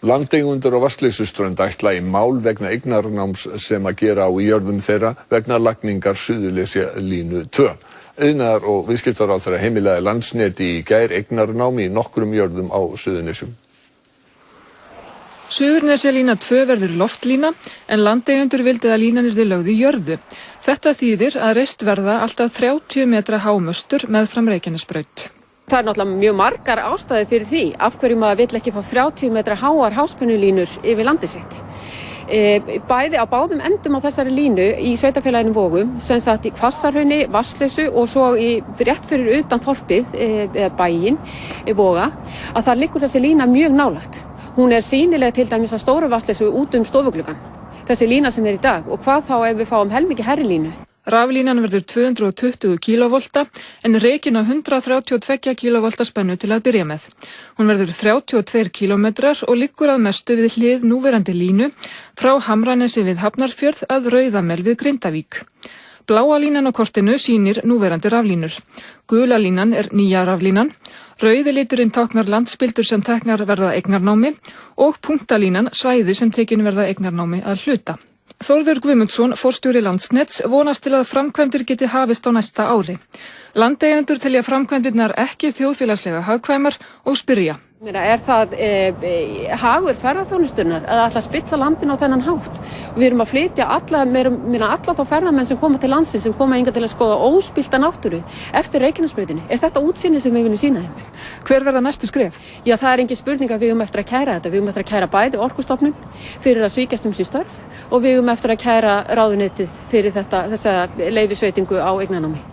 Landeigendur á Vatnsleysuströnd ætla í mál vegna eignarnáms sem að gera á í jörðum þeirra vegna lagningar Suðurnesjalínu 2. Iðnaðar- og viðskiptaráðherra heimilaði Landsneti í gær eignarnám í nokkrum jörðum á Suðurnesjum. Suðurnesjalína 2 verður loftlína en landeigendur vildu að línan yrði lögð í jörðu. Þetta þýðir að reist verða alltaf 30 metra hámöstur meðfram Reykjanesbraut. Það er náttúrulega mjög margar ástæður fyrir því af hverju maður vill ekki fá 30 metra háar háspennulínur yfir landið sitt. Bæði á báðum endum á þessari línu í sveitarfélaginu Vogum, sem sagt í Hvassahrauni, Vatnsleysu og svo rétt fyrir utan þorpið eða bæinn Voga, að þar liggur þessi lína mjög nálægt. Hún er sýnileg til dæmis að Stóru Vatnsleysu út stofugluggann. Þessi lína sem er í dag, og hvað þá ef við fáum helmingi hærri línu. Raflínan verður 220 kV en rekin á 132 kV spennu til að byrja með. Hún verður 32 km og liggur að mestu við hlið núverandi línu frá Hamranesi við Hafnarfjörð að Rauðamel við Grindavík. Bláa línan á kortinu sýnir núverandi raflínur. Gula línan er nýja raflínan. Rauði liturinn táknar landspildur sem teknar verða eignarnámi og punktalínan svæði sem tekin verða eignarnámi að hluta. Þórður Guðmundsson, forstjóri Landsnets, vonast til að framkvæmdir geti hafist á næsta ári. Landeigendur telja framkvæmdirnar ekki þjóðfélagslega hagkvæmar og spyrja. Er það hagur ferðaþjónustunnar að ætla að spilla landinu á þennan hátt? Við erum að flytja alla þá ferðamenn sem koma til landsins, sem koma hingað til að skoða óspillta náttúru eftir Reykjanesbrautinni. Er þetta útsýnið sem við viljum sýna þeim? Hver verða næstu skref? Já, það er engin spurning að við eftir að kæra þetta. Við eftir að kæra bæði Orkustofnun fyrir að svíkjast sín störf og við eftir að kæra ráðuneytið fyrir þessa leyfisveitingu á eignarnámi.